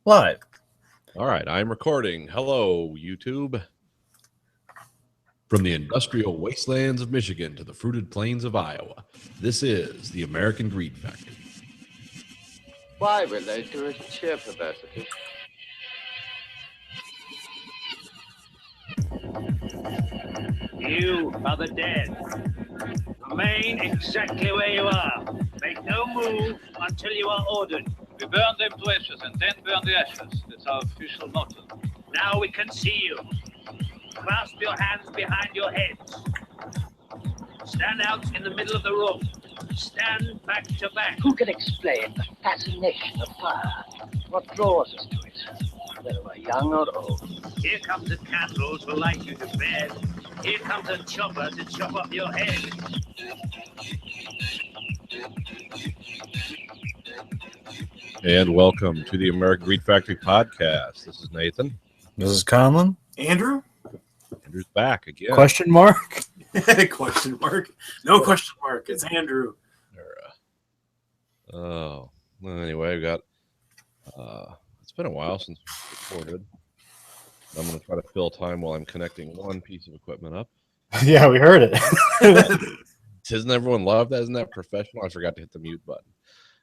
Live. All right, I'm recording. Hello, YouTube. From the industrial wastelands of Michigan to the fruited plains of Iowa, this is the American Greed Factory. Why relate to his chair perversity? You are the dead. Remain exactly where you are. Make no move until you are ordered. We burn them to ashes and then burn the ashes. That's our official motto. Now we can see you. Clasp your hands behind your heads. Stand out in the middle of the room. Stand back to back. Who can explain the fascination of fire? What draws us to it, whether we're young or old? Here comes a candle to light you to bed. Here comes a chopper to chop off your head. And welcome to the American Greed Factory podcast. This is Nathan. This is Conlon. Andrew? Andrew's back again. Question mark? Question mark? No question mark. It's Andrew. Oh, well, anyway, we got. It's been a while since we recorded. I'm going to try to fill time while I'm connecting one piece of equipment up. Yeah, we heard it. Doesn't everyone love that? Isn't that professional? I forgot to hit the mute button.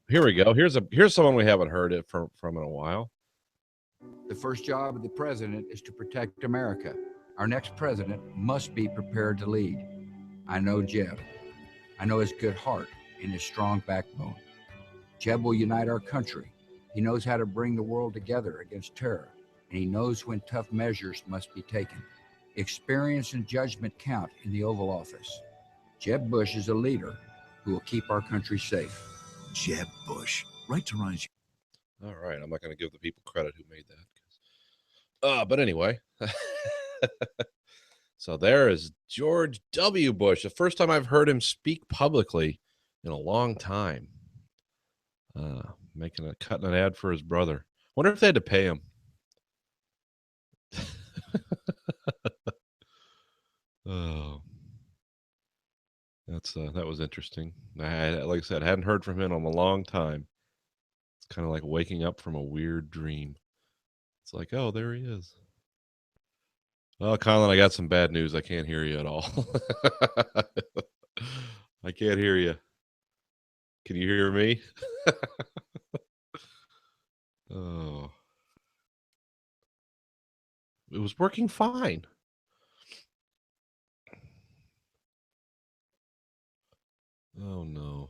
Here we go. Here's someone we haven't heard it from in a while. The first job of the president is to protect America. Our next president must be prepared to lead. I know Jeb. I know his good heart and his strong backbone. Jeb will unite our country. He knows how to bring the world together against terror, and he knows when tough measures must be taken. Experience and judgment count in the Oval Office. Jeb Bush is a leader who will keep our country safe. Jeb Bush, right to rise. All right, I'm not going to give the people credit who made that. But anyway, so there is George W. Bush. The first time I've heard him speak publicly in a long time. Cutting an ad for his brother. Wonder if they had to pay him. Oh, that was interesting. Like I said, I hadn't heard from him in a long time. It's kind of like waking up from a weird dream. It's like, oh, there he is. Oh, Colin, I got some bad news. I can't hear you at all. I can't hear you. Can you hear me? Oh. It was working fine. Oh, no.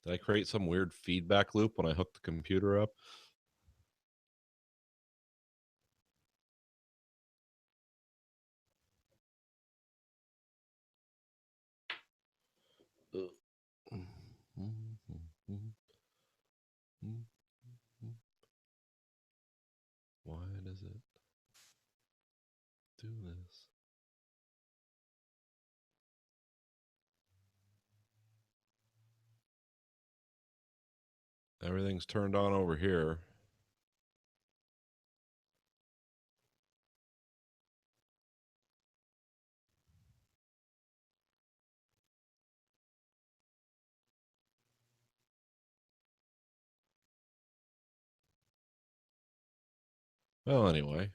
Did I create some weird feedback loop when I hooked the computer up? Why does it do this? Everything's turned on over here. Well, anyway,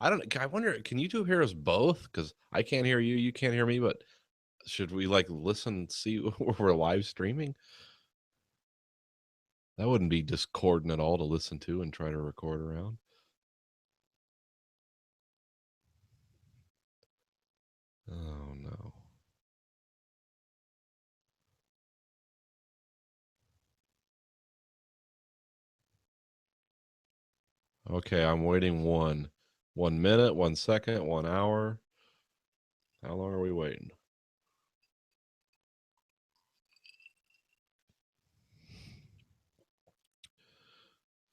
I wonder, can YouTube hear us both? Because I can't hear you, you can't hear me, but should we listen, see where we're live streaming? That wouldn't be discordant at all to listen to and try to record around. Oh, no. Okay, I'm waiting 1 minute, 1 second, 1 hour. How long are we waiting?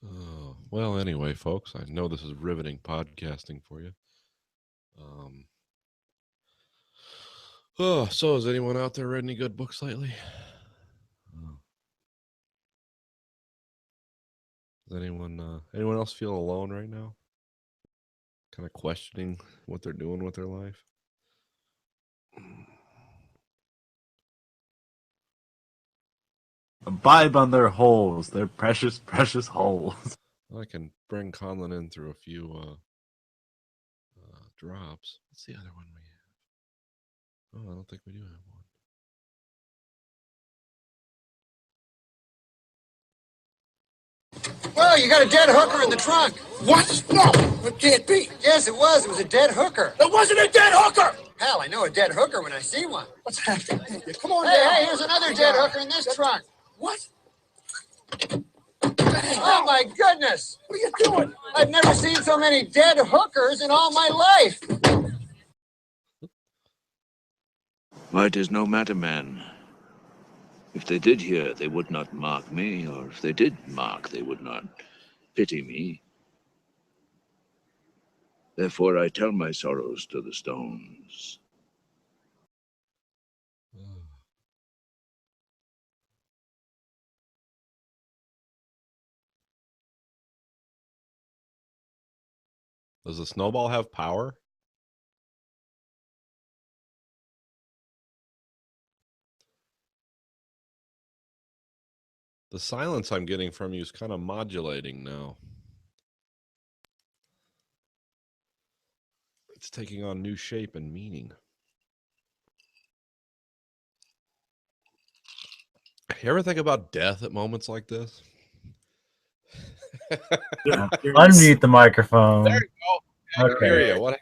Oh, well, anyway, folks, I know this is riveting podcasting for you. So has anyone out there read any good books lately? Does anyone else feel alone right now? Kind of questioning what they're doing with their life? Imbibe on their holes. Their precious, precious holes. I can bring Conlon in through a few drops. What's the other one we have? Oh, I don't think we do have one. Well, you got a dead hooker in the trunk. What? No, it can't be. Yes, it was. It was a dead hooker. It wasn't a dead hooker. Hell, I know a dead hooker when I see one. What's happening? Come on Hey, down. hey, here's another dead hooker in this trunk. What? Oh, my goodness. What are you doing? I've never seen so many dead hookers in all my life. Why, it is no matter, man. If they did hear, they would not mark me, or if they did mark, they would not pity me. Therefore I tell my sorrows to the stones. Does the snowball have power? The silence I'm getting from you is kind of modulating now. It's taking on new shape and meaning. You ever think about death at moments like this? Unmute the microphone. There you go. I hear you. What?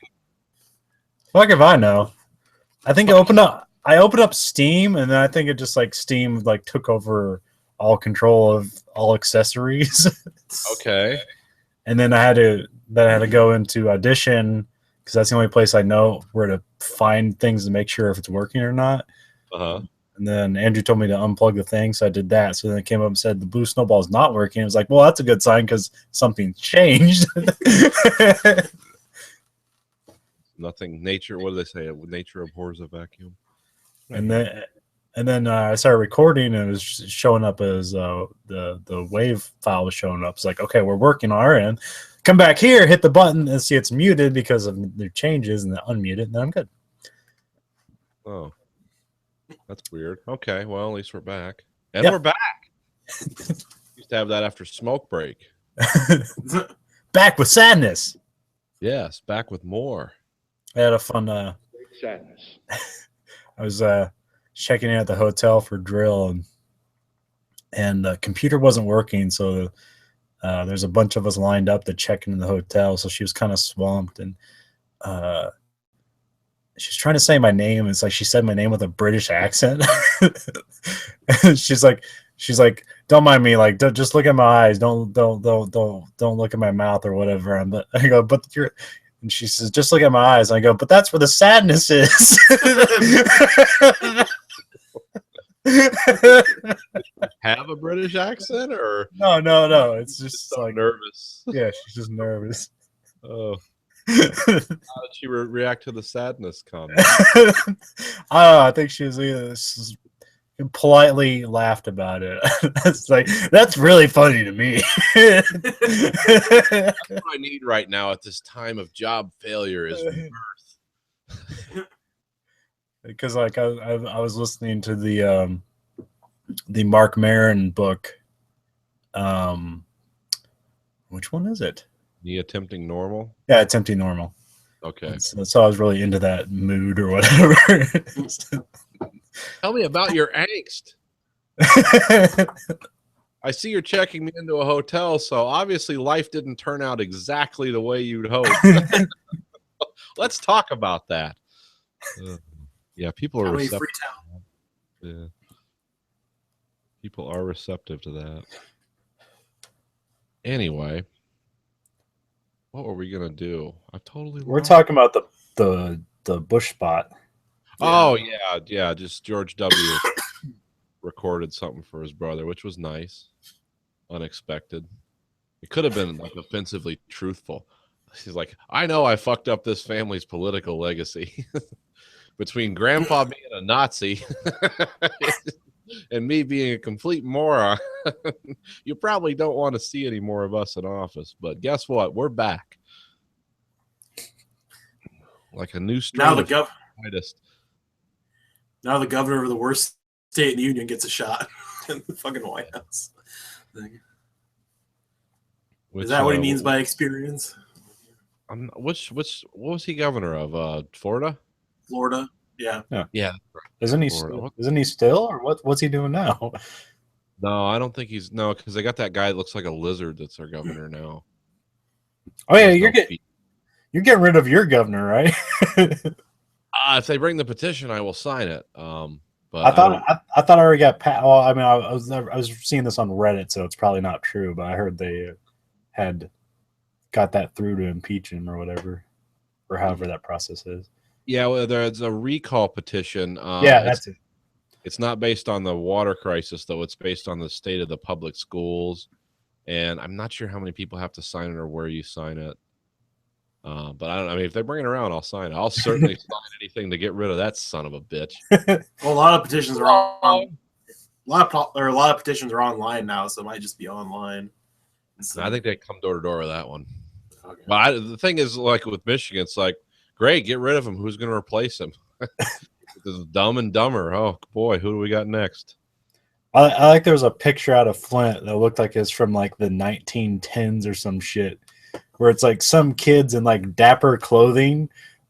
Fuck if I know. I think I opened up Steam, and then I think it just like Steam like took over all control of all accessories. Okay. And then I had to go into Audition because that's the only place I know where to find things to make sure if it's working or not. Uh-huh. And then Andrew told me to unplug the thing, so I did that. So then it came up and said the blue snowball is not working. I was like, well, that's a good sign because something changed. Nothing. Nature. What do they say? Nature abhors a vacuum. And then I started recording, and it was showing up as the wave file was showing up. It's like, okay, we're working on our end. Come back here, hit the button, and see it's muted because of the changes, and then unmute it, and then I'm good. Oh, that's weird. Okay, well, at least we're back. And we're back. Used to have that after smoke break. Back with sadness. Yes, back with more. I had a fun Sadness. I was checking in at the hotel for drill, and the computer wasn't working, so there's a bunch of us lined up to check into the hotel. So she was kind of swamped, and she's trying to say my name. It's like she said my name with a British accent. she's like, don't mind me. Like, just look at my eyes. Don't look at my mouth or whatever. But I go, but you're. And she says, just look at my eyes. And I go, but that's where the sadness is. Have a British accent, or no. It's just so like nervous. Yeah, she's just nervous. Oh, how did she react to the sadness comment? I think she was politely laughed about it. It's like, that's really funny to me. That's what I need right now at this time of job failure is mirth. Because like I was listening to the Mark Maron book. Which one is it? The Attempting Normal? Yeah, Attempting Normal. Okay. So I was really into that mood or whatever. Tell me about your angst. I see you're checking me into a hotel, so obviously life didn't turn out exactly the way you'd hoped. Let's talk about that. Yeah, people are receptive. Yeah. People are receptive to that. Anyway, what were we gonna do? I've totally. We're talking about the bush spot. Oh yeah. Just George W. recorded something for his brother, which was nice, unexpected. It could have been like offensively truthful. He's like, I know I fucked up this family's political legacy between grandpa being a Nazi and me being a complete moron. You probably don't want to see any more of us in office, but guess what? We're back. Like a new strain Now of the governor of the worst state in the union gets a shot. in the fucking White House. Thing. Which, Is that what he means by experience? What was he governor of? Florida? Florida? Yeah. Yeah. Isn't he? Florida. Isn't he still, or what's he doing now? No, I don't think he's because they got that guy that looks like a lizard that's our governor now. Oh yeah, you're getting rid of your governor, right? If they bring the petition, I will sign it. But I thought I already got. Well, I mean, I was seeing this on Reddit, so it's probably not true. But I heard they had got that through to impeach him or whatever, or however that process is. Yeah, well, there's a recall petition. That's it. It's not based on the water crisis, though. It's based on the state of the public schools, and I'm not sure how many people have to sign it or where you sign it. But I don't. I mean, if they bring it around, I'll sign it. I'll certainly sign anything to get rid of that son of a bitch. Well, a lot of petitions are on. A lot of petitions are online now, so it might just be online. So, I think they come door to door with that one. okay. But the thing is, like with Michigan, it's like, great, get rid of him. Who's going to replace him? This is Dumb and Dumber. Oh boy, who do we got next? I like there was a picture out of Flint that looked like it's from like the 1910s or some shit, where it's like some kids in like dapper clothing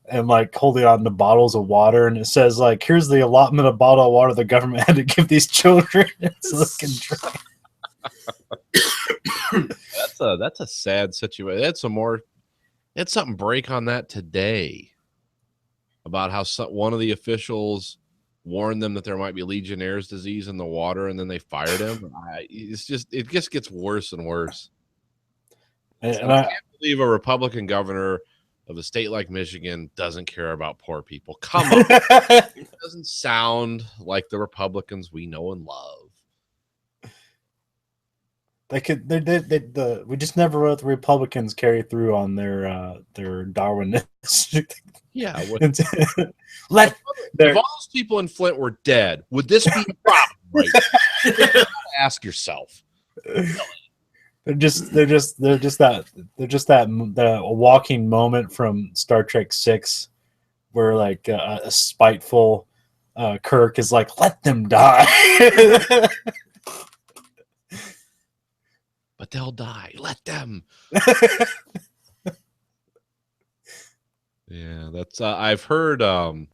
and like holding on to bottles of water, and it says like, "Here's the allotment of bottle of water the government had to give these children." It's looking dry. That's a sad situation. It's something break on that today about how one of the officials warned them that there might be Legionnaire's disease in the water, and then they fired him. It just gets worse and worse. And I can't believe a Republican governor of a state like Michigan doesn't care about poor people. Come on. It doesn't sound like the Republicans we know and love. We just never let the Republicans carry through on their Darwinist. Yeah. If all those people in Flint were dead, would this be a problem? Right? Ask yourself. They're just that walking moment from Star Trek VI, where like a spiteful Kirk is like, "Let them die." But they'll die. Let them. Yeah, that's. I've heard the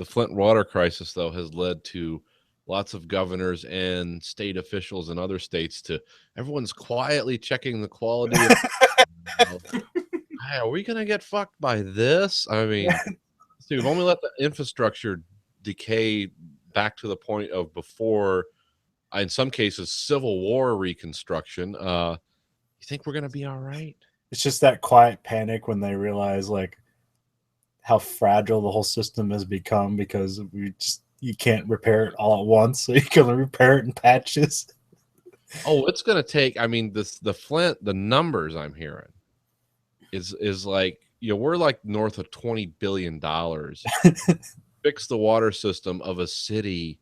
Flint water crisis though has led to lots of governors and state officials in other states to everyone's quietly checking the quality of. Hey, are we gonna get fucked by this? I mean, see, we've only let the infrastructure decay back to the point of before. In some cases, Civil War reconstruction. You think we're gonna be all right? It's just that quiet panic when they realize like how fragile the whole system has become because you can't repair it all at once, so you can repair it in patches. Oh, it's gonna take. I mean, the Flint, the numbers I'm hearing is like, we're like north of $20 billion. Fix the water system of a city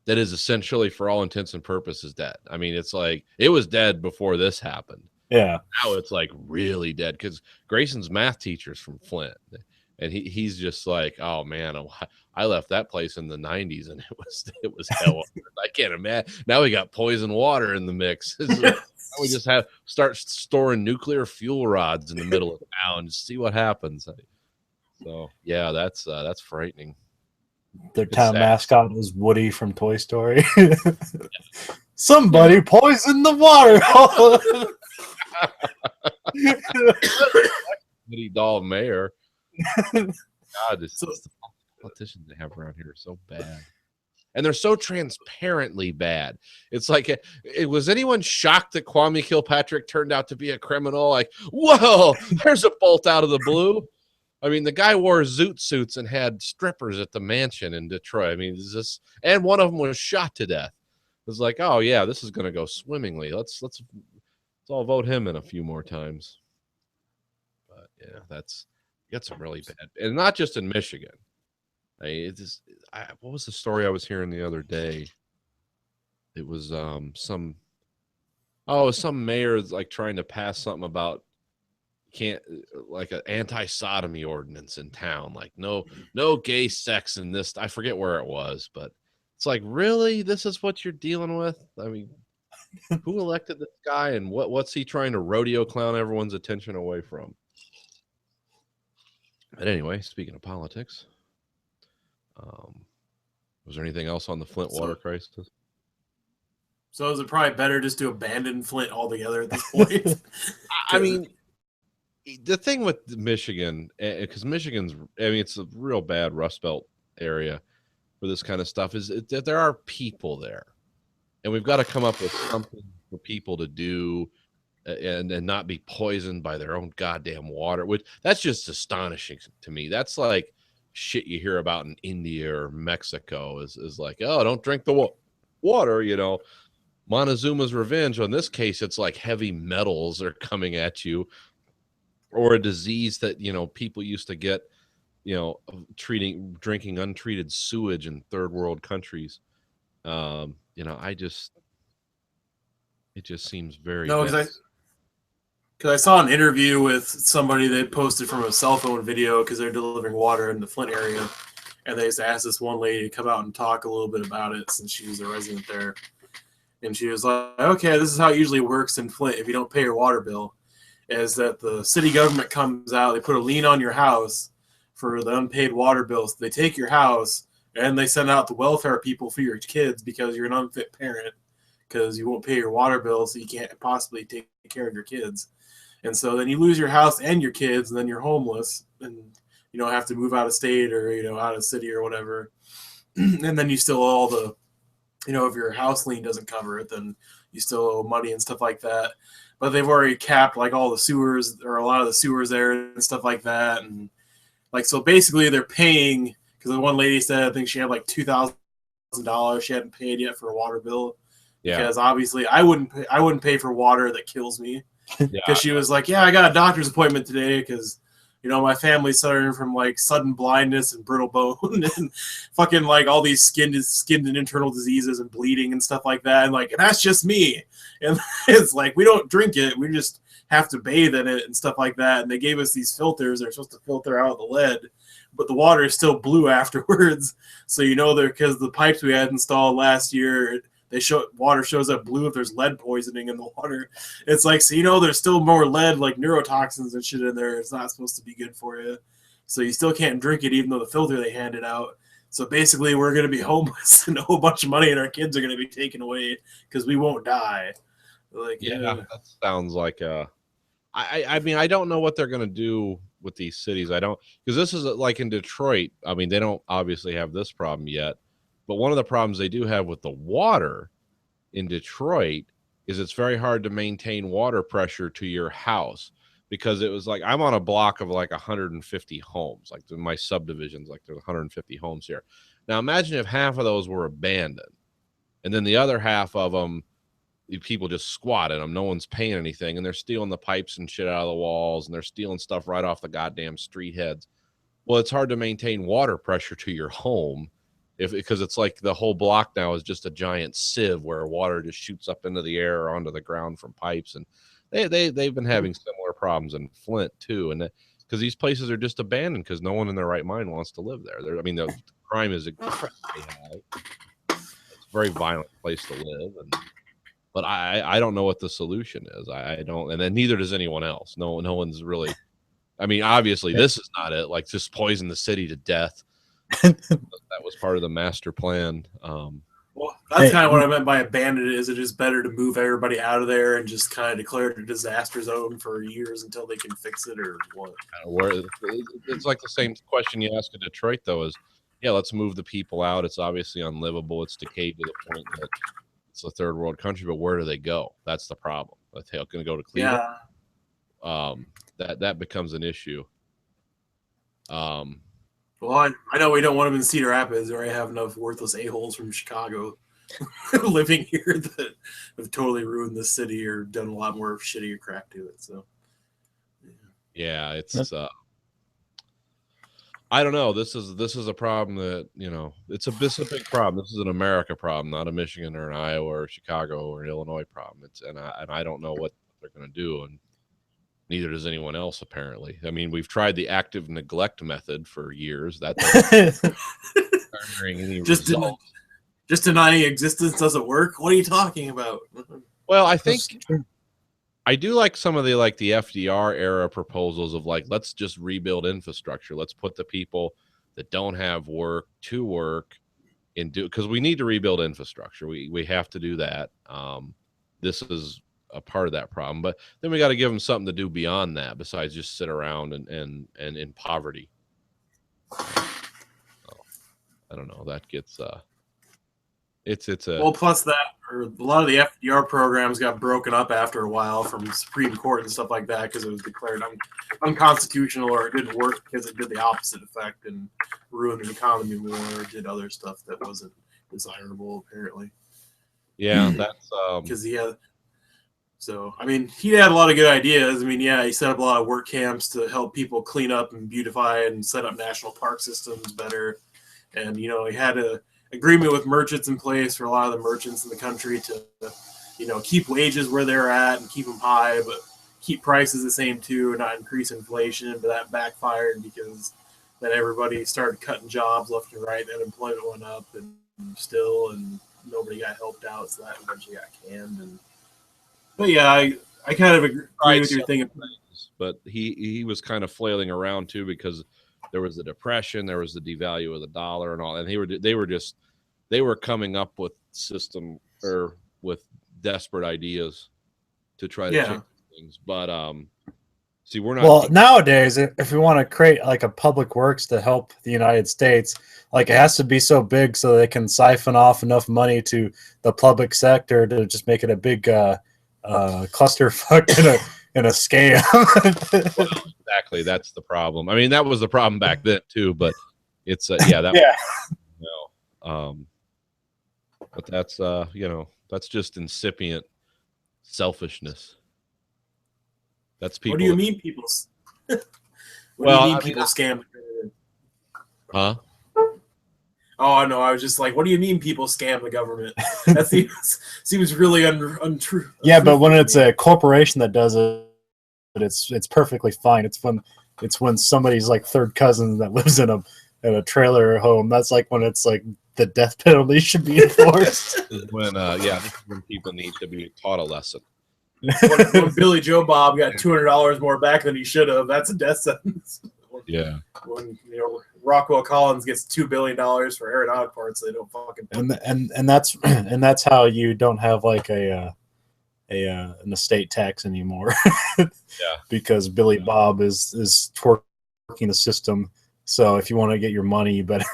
that is essentially, for all intents and purposes, dead. I mean, it's like it was dead before this happened. Yeah. Now it's like really dead because Grayson's math teacher's from Flint, and he's just like, oh man, I left that place in the 90s and it was hell. I can't imagine. Now we got poison water in the mix. We just start storing nuclear fuel rods in the middle of town and see what happens. So yeah, that's frightening. Their town mascot was Woody from Toy Story. Somebody poisoned the water. Woody Doll Mayor. God, the politicians they have around here are so bad. And they're so transparently bad. It's like, was anyone shocked that Kwame Kilpatrick turned out to be a criminal? Like, whoa, there's a bolt out of the blue. I mean, the guy wore zoot suits and had strippers at the mansion in Detroit. I mean, and one of them was shot to death. It was like, oh yeah, this is going to go swimmingly. Let's all vote him in a few more times. But yeah, got some really bad, and not just in Michigan. What was the story I was hearing the other day? It was some mayor like trying to pass something about like an anti-sodomy ordinance in town, like no gay sex in this. I forget where it was, but It's like, really? This is what you're dealing with? I mean, who elected this guy, and what's he trying to rodeo clown everyone's attention away from? But anyway, speaking of politics, was there anything else on the Flint water crisis? So is it probably better just to abandon Flint altogether at this point? I mean, the thing with Michigan, because Michigan's, I mean, it's a real bad Rust Belt area for this kind of stuff, is that there are people there. And we've got to come up with something for people to do and not be poisoned by their own goddamn water, which that's just astonishing to me. That's like shit you hear about in India or Mexico is like, oh, don't drink the water, you know. Montezuma's revenge. In this case, it's like heavy metals are coming at you, or a disease that, you know, people used to get, you know, drinking untreated sewage in third world countries. You know, it just seems very because I saw an interview with somebody that posted from a cell phone video because they're delivering water in the Flint area, and they just asked this one lady to come out and talk a little bit about it since she was a resident there. And she was like, okay, this is how it usually works in Flint if you don't pay your water bill, is that the city government comes out, they put a lien on your house for the unpaid water bills. They take your house and they send out the welfare people for your kids because you're an unfit parent because you won't pay your water bill, so you can't possibly take care of your kids. And so then you lose your house and your kids, and then you're homeless and you don't have to move out of state or, you know, out of city or whatever. And then you still owe all the, you know, if your house lien doesn't cover it, then you still owe money and stuff like that. But they've already capped like all the sewers or a lot of the sewers there and stuff like that. And like, so basically they're paying, because the one lady said, I think she had like $2,000 she hadn't paid yet for a water bill. Yeah. Because obviously I wouldn't pay for water that kills me. Because she was like, yeah, I got a doctor's appointment today because, you know, my family's suffering from like sudden blindness and brittle bone and fucking like all these skin and internal diseases and bleeding and stuff like that. And like, and that's just me. And it's like, we don't drink it. We just have to bathe in it and stuff like that. And they gave us these filters. They're supposed to filter out the lead, but the water is still blue afterwards. So, you know, because the pipes we had installed last year, water shows up blue if there's lead poisoning in the water. It's like, so, you know, there's still more lead, like neurotoxins and shit in there. It's not supposed to be good for you. So you still can't drink it, even though the filter they handed out. So basically we're going to be homeless and a whole bunch of money and our kids are going to be taken away because we won't die. Like, yeah, that sounds like I mean, I don't know what they're going to do with these cities. I don't, because this is like in Detroit. I mean, they don't obviously have this problem yet. But one of the problems they do have with the water in Detroit is it's very hard to maintain water pressure to your house, because it was like, I'm on a block of like 150 homes, like my subdivisions, like there's 150 homes here. Now imagine if half of those were abandoned and then the other half of them, people just squat in them. No one's paying anything. And they're stealing the pipes and shit out of the walls, and they're stealing stuff right off the goddamn street heads. Well, it's hard to maintain water pressure to your home because it's like the whole block now is just a giant sieve where water just shoots up into the air or onto the ground from pipes. And they've been having similar problems in Flint too. And because these places are just abandoned because no one in their right mind wants to live there. I mean, the crime is incredibly high. It's a very violent place to live. But I don't know what the solution is. I don't, and then neither does anyone else. No one's really, I mean, obviously this is not it. Like, just poison the city to death. That was part of the master plan. Well, that's kind of what I meant by abandoned. Is it just better to move everybody out of there and just kind of declare it a disaster zone for years until they can fix it, or what? It's like the same question you ask in Detroit, though, is, yeah, let's move the people out. It's obviously unlivable. It's decayed to the point that it's a third world country, but where do they go? That's the problem. Are they going to go to Cleveland? Yeah. That becomes an issue. Well, I know we don't want them in Cedar Rapids, or I have enough worthless a-holes from Chicago living here that have totally ruined the city or done a lot more shittier crap to it. So, yeah, it's I don't know. This is a problem that, you know, it's a big problem. This is an America problem, not a Michigan or an Iowa or Chicago or an Illinois problem. And I don't know what they're going to do, and neither does anyone else, apparently. I mean, we've tried the active neglect method for years. That doesn't bring any results. Just denying existence doesn't work. What are you talking about? Well, I think I do like some of the FDR era proposals of like, let's just rebuild infrastructure. Let's put the people that don't have work to work and do, because we need to rebuild infrastructure. We have to do that. This is a part of that problem, but then we got to give them something to do beyond that besides just sit around and in poverty. I don't know. That gets it's a Well, plus that, or a lot of the FDR programs got broken up after a while from Supreme Court and stuff like that because it was declared unconstitutional, or it didn't work because it did the opposite effect and ruined the economy more, or did other stuff that wasn't desirable apparently. Yeah, that's because he had. So I mean, he had a lot of good ideas. I mean, yeah, he set up a lot of work camps to help people clean up and beautify and set up national park systems better, and he had a agreement with merchants in place for a lot of the merchants in the country to, keep wages where they're at and keep them high, but keep prices the same too, and not increase inflation. But that backfired because then everybody started cutting jobs left and right. The unemployment went up and nobody got helped out, so that eventually got canned. But yeah, I kind of agree with your thing. But he was kind of flailing around too because there was the depression, there was the devalue of the dollar and all, and they were coming up with with desperate ideas to try to change things. But see, we're not. Nowadays, if we want to create like a public works to help the United States, like it has to be so big so they can siphon off enough money to the public sector to just make it a big clusterfuck in a scam. Well, exactly, that's the problem. I mean, that was the problem back then too, but it's but that's that's just incipient selfishness. That's people. What do you mean people? People scam? Huh? Oh no, I was just like, what do you mean people scam the government? That seems really untrue. Yeah, but when it's a corporation that does it, it's perfectly fine. It's when somebody's like third cousin that lives in a trailer home. That's like when it's like the death penalty should be enforced. When people need to be taught a lesson. when Billy Joe Bob got $200 more back than he should have, that's a death sentence. Yeah. When Rockwell Collins gets $2 billion for aeronautic parts, they don't fucking. And that's how you don't have like an estate tax anymore. Yeah. Because Billy Bob is twerking the system. So if you want to get your money, you better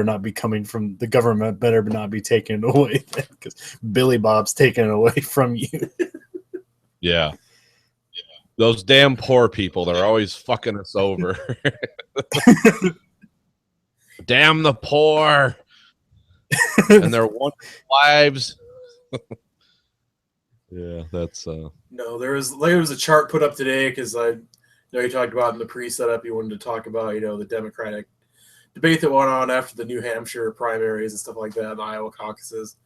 not be coming from the government. Better not be taken away because Billy Bob's taking it away from you. Yeah. Those damn poor people, they're always fucking us over. Damn the poor and their wonderful lives. Yeah, that's No, there was a chart put up today because I know you talked about in the pre-setup you wanted to talk about the Democratic debate that went on after the New Hampshire primaries and stuff like that, and the Iowa caucuses.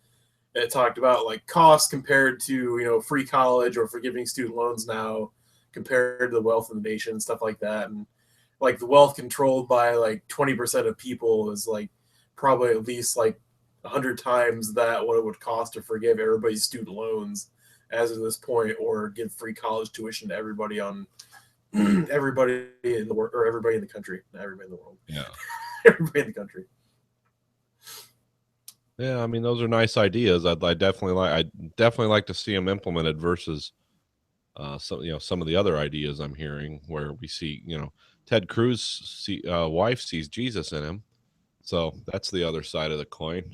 And it talked about like costs compared to free college or forgiving student loans now compared to the wealth of the nation, stuff like that. And like the wealth controlled by like 20% of people is like probably at least like 100 times that what it would cost to forgive everybody's student loans as of this point, or give free college tuition to everybody in the world, or everybody in the country, not everybody in the world. Yeah. Everybody in the country. Yeah, I mean those are nice ideas. I'd definitely like to see them implemented versus some of the other ideas I'm hearing where we see Ted Cruz wife sees Jesus in him, so that's the other side of the coin.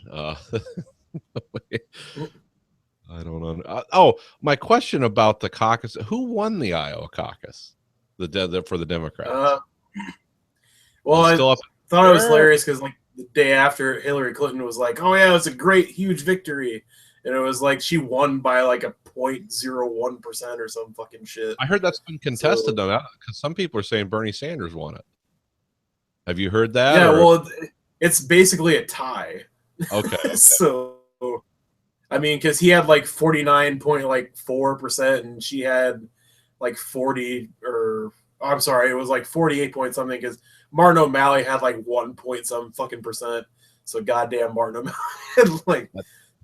I don't know. My question about the caucus: who won the Iowa caucus? For the Democrats. Well, I thought it was hilarious because like the day after Hillary Clinton was like, "Oh yeah, it was a great, huge victory," and it was like she won by like a 0.01% or some fucking shit. I heard that's been contested though, because some people are saying Bernie Sanders won it. Have you heard that? Yeah, well, it's basically a tie. Okay. So, I mean, because he had like 49.4%, and she had like 40, or I'm sorry, it was like 48 point something. Because Martin O'Malley had like 1 point some fucking percent. So goddamn Martin O'Malley. Like,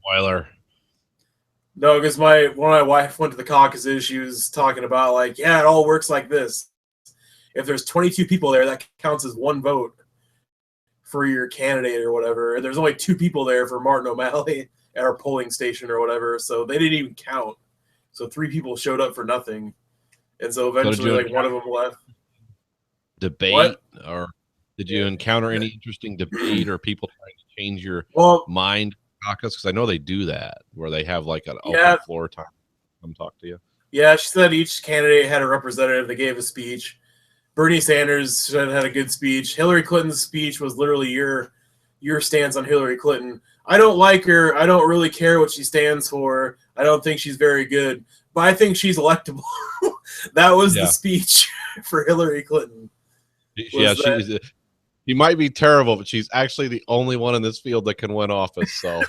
Spoiler. no, because when my wife went to the caucuses, she was talking about like, yeah, it all works like this. If there's 22 people there, that counts as one vote for your candidate or whatever. And there's only 2 people there for Martin O'Malley at our polling station or whatever, so they didn't even count. So 3 people showed up for nothing, and so eventually, like, one of them left. Debate, What? or did you encounter any interesting debate or people trying to change your mind caucus? Because I know they do that, where they have like an open floor time. Come talk to you. Yeah, she said each candidate had a representative that gave a speech. Bernie Sanders said had a good speech. Hillary Clinton's speech was literally your stance on Hillary Clinton. I don't like her. I don't really care what she stands for. I don't think she's very good, but I think she's electable. That was the speech for Hillary Clinton. Yeah, she might be terrible, but she's actually the only one in this field that can win office. So,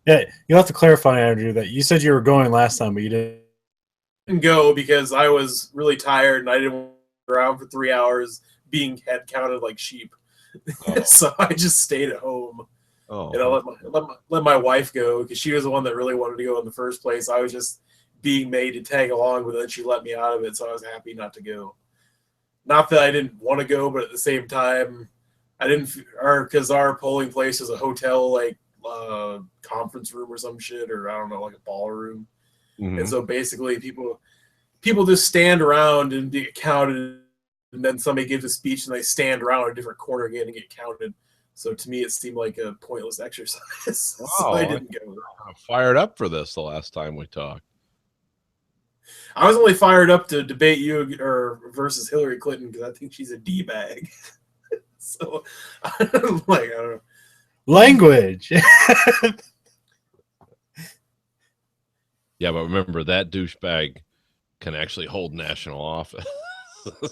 yeah, you'll have to clarify, Andrew, that you said you were going last time, but you didn't go because I was really tired and I didn't walk around for 3 hours being head counted like sheep. So I just stayed at home. And I let my wife go because she was the one that really wanted to go in the first place. I was just being made to tag along, but then she let me out of it, so I was happy not to go. Not that I didn't want to go, but at the same time, I didn't, because our polling place is a hotel, like conference room or some shit, or I don't know, like a ballroom. Mm-hmm. And so basically, people just stand around and get counted, and then somebody gives a speech and they stand around a different corner again and get counted. So to me, it seemed like a pointless exercise. So I didn't go. I'm fired up for this the last time we talked. I was only fired up to debate you versus Hillary Clinton because I think she's a D-bag. So I'm like, I don't know. Language. Yeah, but remember that douchebag can actually hold national office.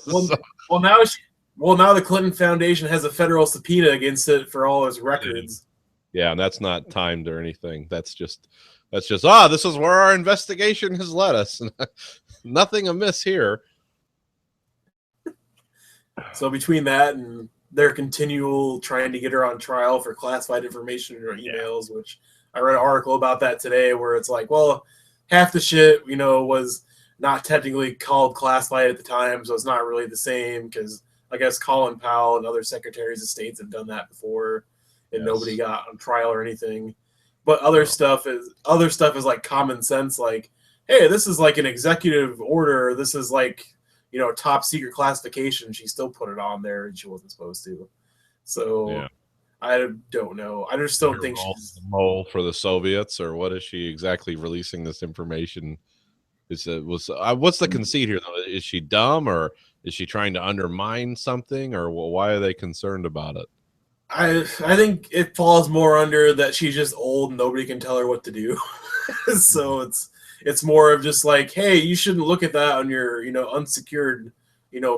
Well, now the Clinton Foundation has a federal subpoena against it for all his records. Yeah, and that's not timed or anything. That's just this is where our investigation has led us. Nothing amiss here. So between that and their continual trying to get her on trial for classified information in her emails, which I read an article about that today where it's like, well, half the shit, was not technically called classified at the time, so it's not really the same because I guess Colin Powell and other secretaries of states have done that before, and nobody got on trial or anything. But other stuff is like common sense, like, hey, this is like an executive order. This is like, top secret classification. She still put it on there, and she wasn't supposed to. So I don't know. I just don't think she's the mole for the Soviets, or what is she exactly releasing this information? What's the conceit here, though? Is she dumb, or is she trying to undermine something, or why are they concerned about it? I think it falls more under that she's just old and nobody can tell her what to do. So it's more of just like, hey, you shouldn't look at that on your unsecured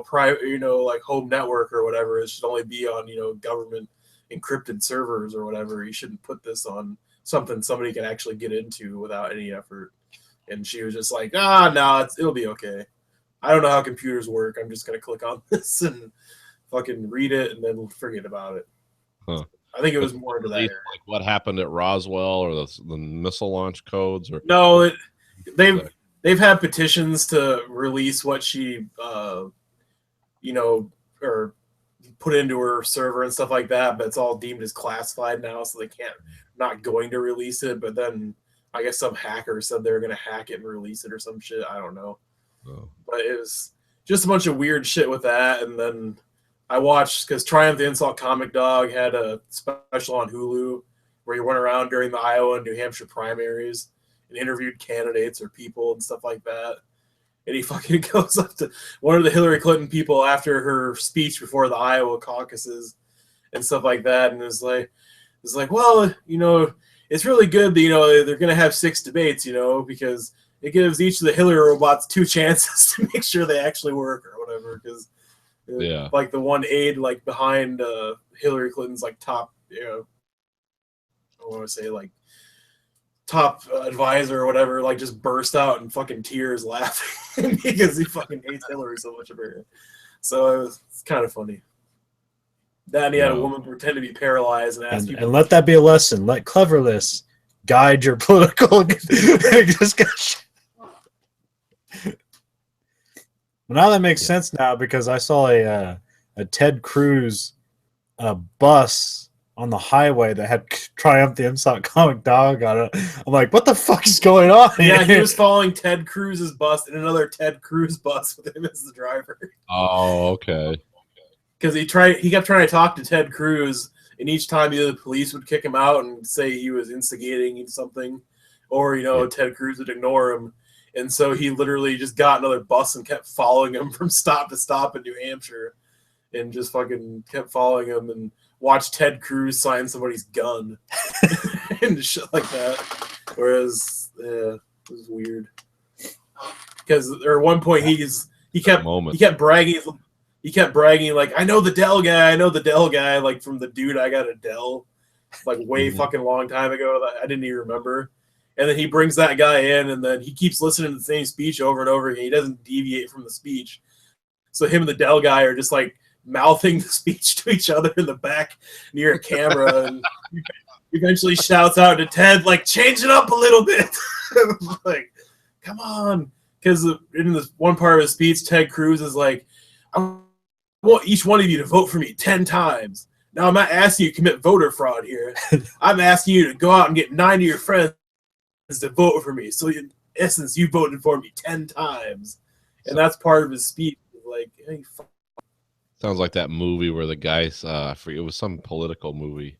private like home network or whatever. It should only be on government encrypted servers or whatever. You shouldn't put this on something somebody can actually get into without any effort. And she was just like, no, it'll be okay. I don't know how computers work. I'm just gonna click on this and fucking read it and then forget about it. Huh. I think it was more into that. Like what happened at Roswell, or the missile launch codes, or no, they've had petitions to release what she or put into her server and stuff like that, but it's all deemed as classified now, so they not going to release it. But then I guess some hacker said they were going to hack it and release it or some shit. I don't know. Oh. But it was just a bunch of weird shit with that. And then I watched, because Triumph the Insult Comic Dog had a special on Hulu where he went around during the Iowa and New Hampshire primaries and interviewed candidates or people and stuff like that. And he fucking goes up to one of the Hillary Clinton people after her speech before the Iowa caucuses and stuff like that, and is like, well, it's really good that they're going to have 6 debates, because it gives each of the Hillary robots 2 chances to make sure they actually work or whatever. Because like the one aide like behind Hillary Clinton's like top, I want to say like top advisor or whatever, like just burst out in fucking tears laughing because he fucking hates Hillary so much apparently. So it's kind of funny. Then he had a No. woman pretend to be paralyzed and ask And, people. and let that be a lesson. Let cleverness guide your political. Just now that makes sense now because I saw a Ted Cruz bus on the highway that had Triumph the MSOT comic dog on it. I'm like, what the fuck is going on? Yeah, he was following Ted Cruz's bus and another Ted Cruz bus with him as the driver. Oh, okay. Because he kept trying to talk to Ted Cruz, and each time either the police would kick him out and say he was instigating something, or Ted Cruz would ignore him, and so he literally just got another bus and kept following him from stop to stop in New Hampshire, and just fucking kept following him and watched Ted Cruz sign somebody's gun and shit like that. Whereas, yeah, it was weird. Because at one point he kept bragging. He kept bragging like, I know the Dell guy, like from the dude I got a Dell, like way fucking long time ago that I didn't even remember. And then he brings that guy in, and then he keeps listening to the same speech over and over again. He doesn't deviate from the speech. So him and the Dell guy are just like mouthing the speech to each other in the back near a camera, and eventually shouts out to Ted like, change it up a little bit. Like, come on. Because in this one part of his speech, Ted Cruz is like, I want each one of you to vote for me 10 times. Now, I'm not asking you to commit voter fraud here. I'm asking you to go out and get 9 of your friends to vote for me. So, in essence, you voted for me 10 times. And that's part of his speech. Like, hey, Sounds like that movie where the guy, I forget, it was some political movie,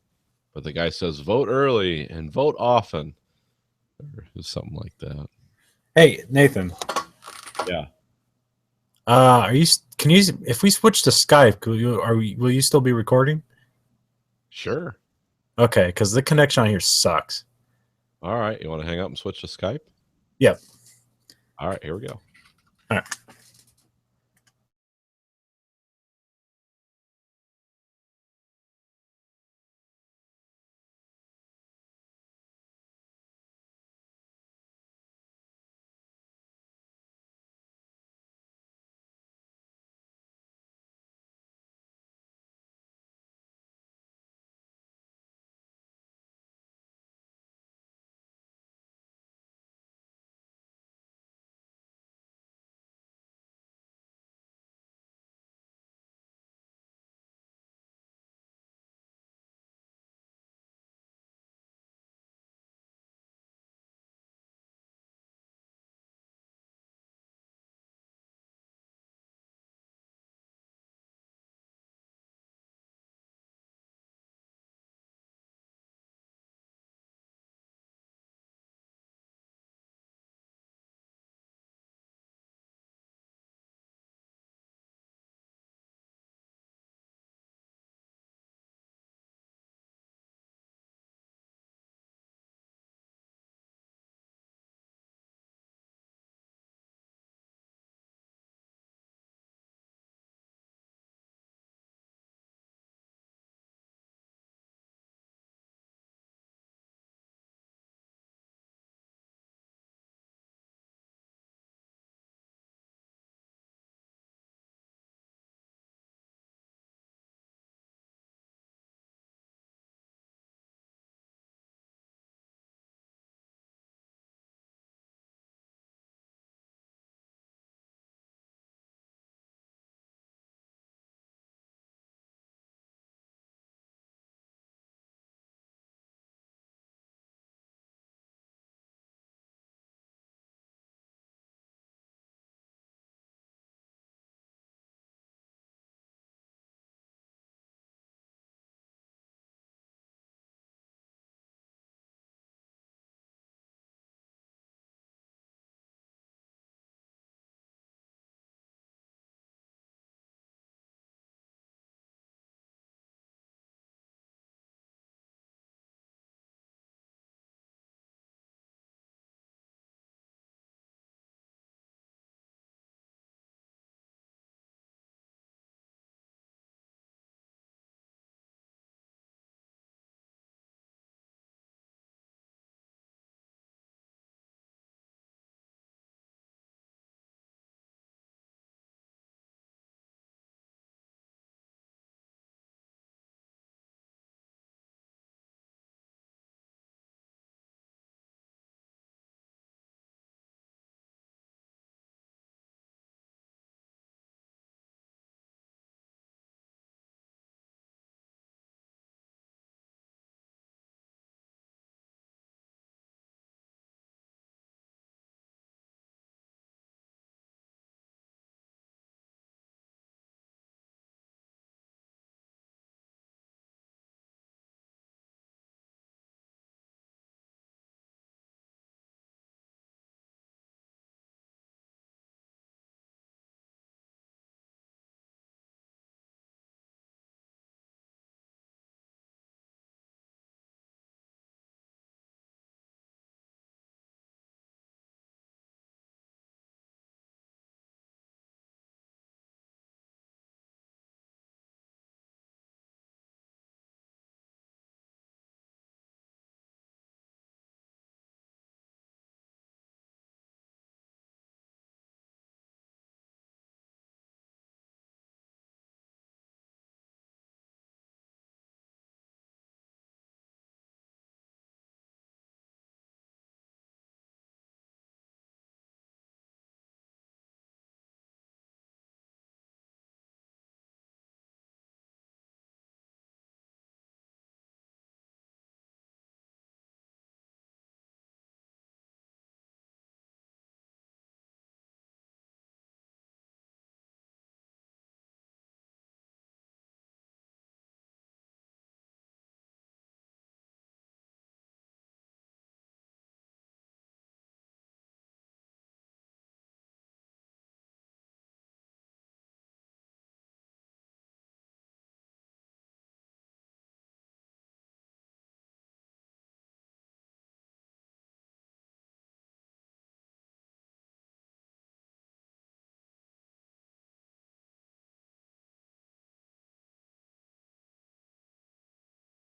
but the guy says, vote early and vote often. Or something like that. Hey, Nathan. Yeah. If we switch to Skype, will you still be recording? Sure. Okay, because the connection on here sucks. All right. You want to hang up and switch to Skype? Yep. All right. Here we go. All right.